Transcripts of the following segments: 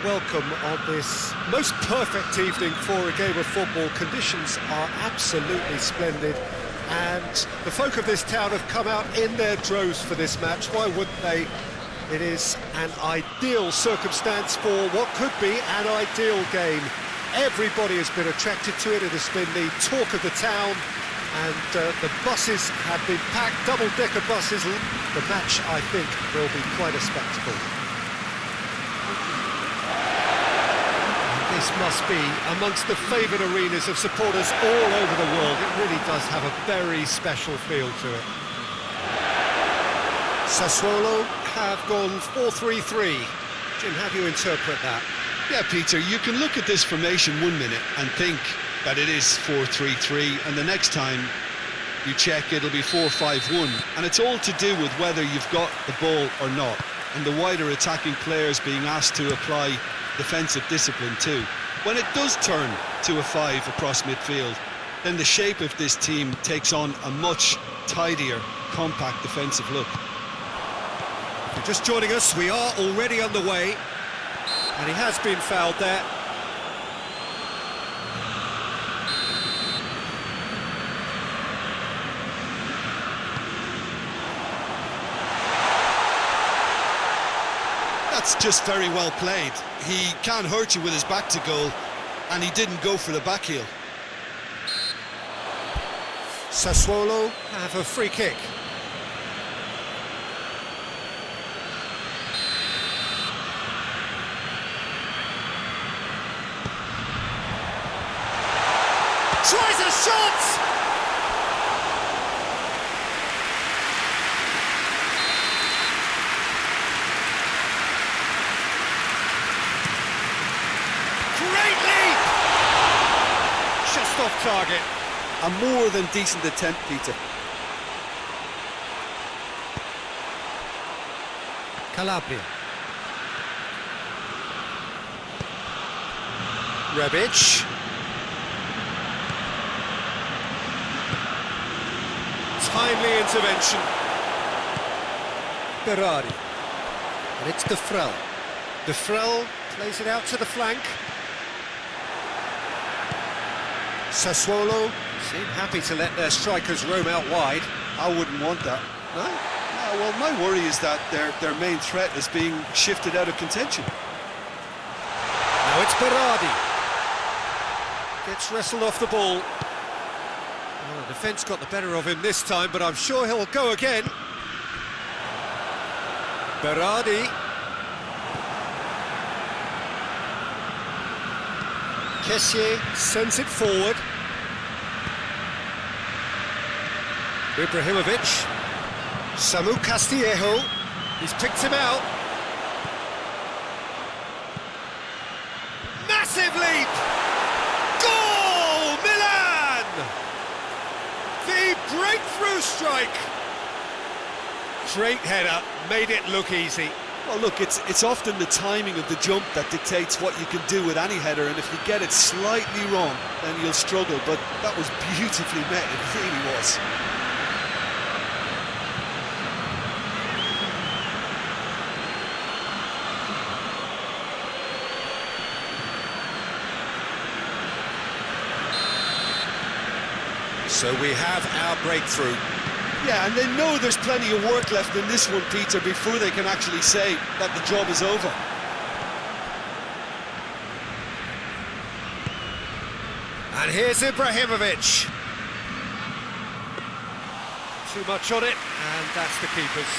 welcome on this most perfect evening for a game of football. Conditions are absolutely splendid, and the folk of this town have come out in their droves for this match. Why wouldn't they? It is an ideal circumstance for what could be an ideal game. Everybody has been attracted to it. It has been the talk of the town, and the buses have been packed, double-decker buses. The match, I think, will be quite a spectacle. This must be amongst the favoured arenas of supporters all over the world. It really does have a very special feel to it. Sassuolo have gone 4-3-3. Jim, how do you interpret that? Yeah, Peter, you can look at this formation 1 minute and think that it is 4-3-3, and the next time you check it'll be 4-5-1, and it's all to do with whether you've got the ball or not, and the wider attacking players being asked to apply defensive discipline too. When it does turn to a 5 across midfield, then the shape of this team takes on a much tidier, compact defensive look. If you're just joining us, we are already underway, and he has been fouled there. That's just very well played. He can't hurt you with his back to goal, and he didn't go for the back heel. Sassuolo have a free kick. Tries a shot! Great leap! Just off target. A more than decent attempt, Peter. Calabria. Rebic. Timely intervention. Berardi. And it's De Frel. De Frel plays it out to the flank. Sassuolo seem happy to let their strikers roam out wide. I wouldn't want that. No? No, well, my worry is that their main threat is being shifted out of contention. Now it's Berardi. Gets wrestled off the ball. Well, the defence got the better of him this time, but I'm sure he'll go again. Berardi. Kessié sends it forward. Ibrahimovic. Samu Castillejo. He's picked him out. Massive leap! Goal! Milan! The breakthrough strike. Great header, made it look easy. Well, look, it's often the timing of the jump that dictates what you can do with any header, and if you get it slightly wrong, then you'll struggle, but that was beautifully met, it really was. So we have our breakthrough. Yeah, and they know there's plenty of work left in this one, Peter, before they can actually say that the job is over. And here's Ibrahimovic. Too much on it, and that's the keeper's.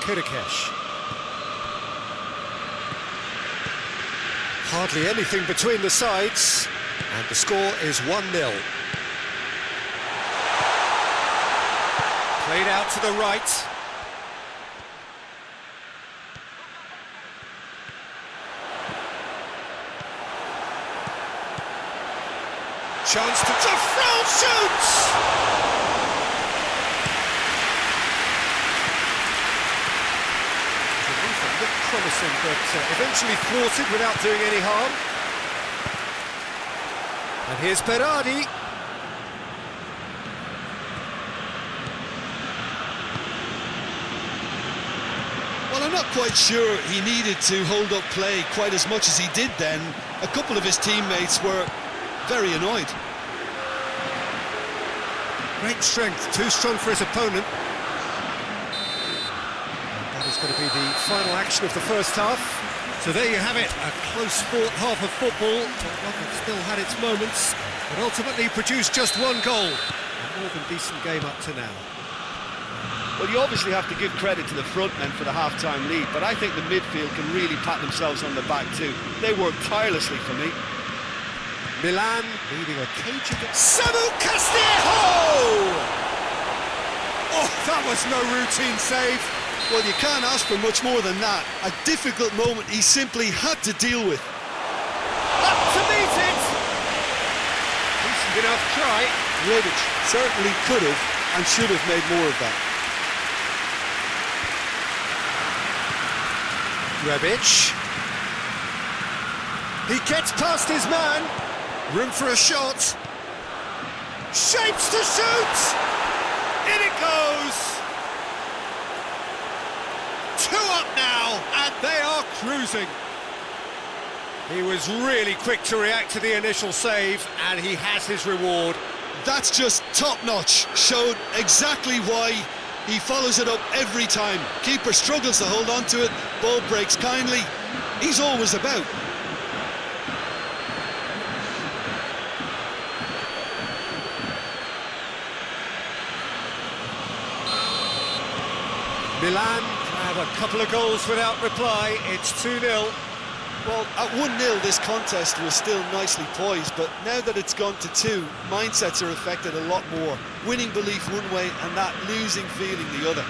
Kirikesh. Hardly anything between the sides, and the score is 1-0. Played out to the right. Chance to De Frel shoots! Looked promising, but eventually thwarted without doing any harm. And here's Berardi. Well, I'm not quite sure he needed to hold up play quite as much as he did then. A couple of his teammates were very annoyed. Great strength, too strong for his opponent. That is going to be the final action of the first half. So there you have it, a close-fought half of football, but one that still had its moments, but ultimately produced just one goal. A more than decent game up to now. Well, you obviously have to give credit to the front men for the half-time lead, but I think the midfield can really pat themselves on the back too. They worked tirelessly for me. Milan leading a cagey... Samu Castillejo! Oh, that was no routine save. Well, you can't ask for much more than that. A difficult moment he simply had to deal with. Up to meet it! Decent enough try. Rebic certainly could have and should have made more of that. Rebic. He gets past his man. Room for a shot. Shapes to shoot! In it goes! 2 up now, and they are cruising. He was really quick to react to the initial save, and he has his reward. That's just top-notch. Showed exactly why he follows it up every time. Keeper struggles to hold on to it, ball breaks kindly. He's always about. Milan have a couple of goals without reply. It's 2-0. Well, at 1-0 this contest was still nicely poised, but now that it's gone to 2, mindsets are affected a lot more. Winning belief one way and that losing feeling the other.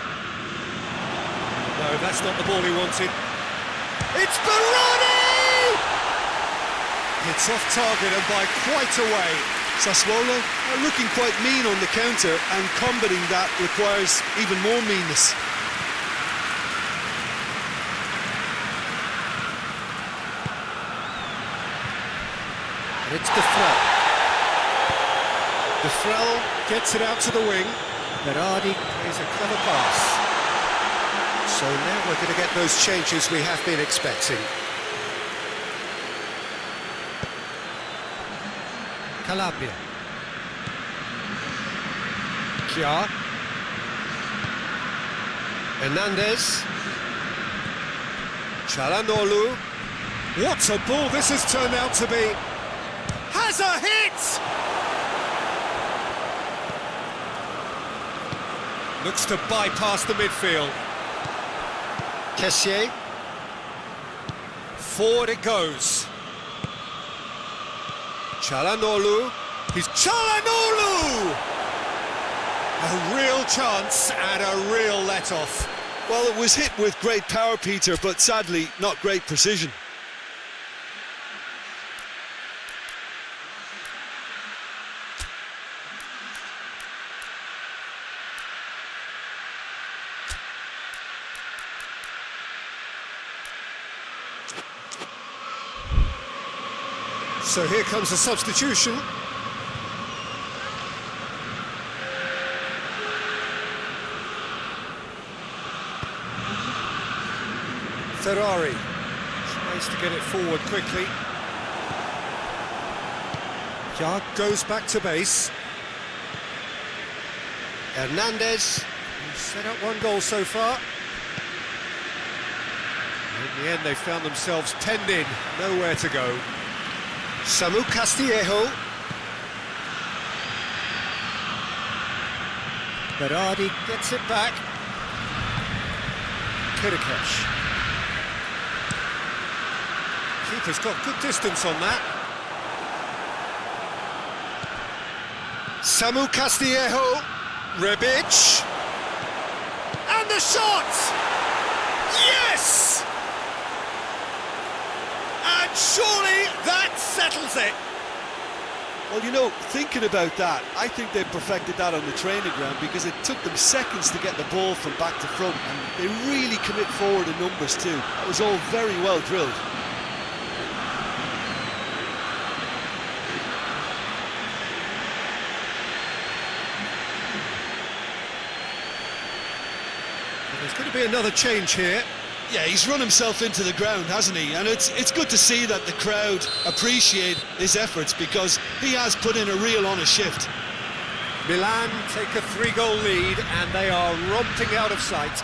No, that's not the ball he wanted. It's Baroni! It's off target and by quite a way. Sassuolo are looking quite mean on the counter, and combating that requires even more meanness. It's Defrel. Defrel gets it out to the wing. Berardi plays a clever pass. So now we're going to get those changes we have been expecting. Calabria. Kjaer. Hernandez. Çalhanoğlu. What a ball this has turned out to be. Has a hit! Looks to bypass the midfield. Kessié. Forward it goes. Çalhanoğlu. He's Çalhanoğlu! A real chance and a real let-off. Well, it was hit with great power, Peter, but sadly not great precision. So here comes a substitution. Ferrari tries to get it forward quickly. Kjaer goes back to base. Hernandez, who's set up 1 goal so far. In the end, they found themselves penned in, nowhere to go. Samu Castillejo. Berardi gets it back. Kirikesh. Keeper's got good distance on that. Samu Castillejo. Rebic. And the shot! Yes! And surely that settles it. Well, you know, thinking about that, I think they perfected that on the training ground because it took them seconds to get the ball from back to front, and they really commit forward in numbers too. That was all very well drilled. There's going to be another change here. Yeah, he's run himself into the ground, hasn't he? And it's good to see that the crowd appreciate his efforts, because he has put in a real honest shift. Milan take a 3-goal lead and they are romping out of sight.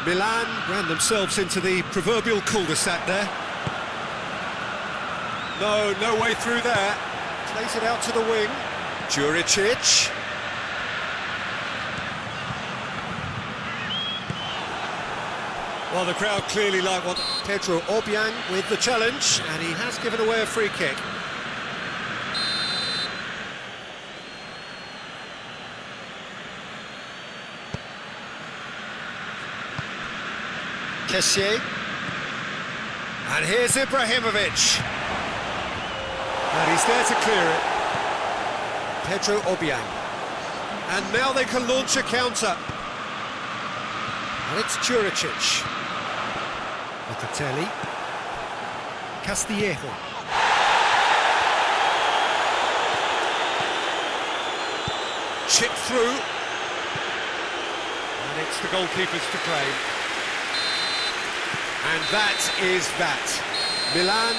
Milan ran themselves into the proverbial cul-de-sac there. No way through there. Plays it out to the wing. Juricic. Well, the crowd clearly like what Pedro Obiang with the challenge, and he has given away a free kick. Kessié. And here's Ibrahimovic. And he's there to clear it. Pedro Obiang. And now they can launch a counter. And it's Juricic. Locatelli. Castillejo. Chip through. And it's the goalkeepers to claim. And that is that. Milan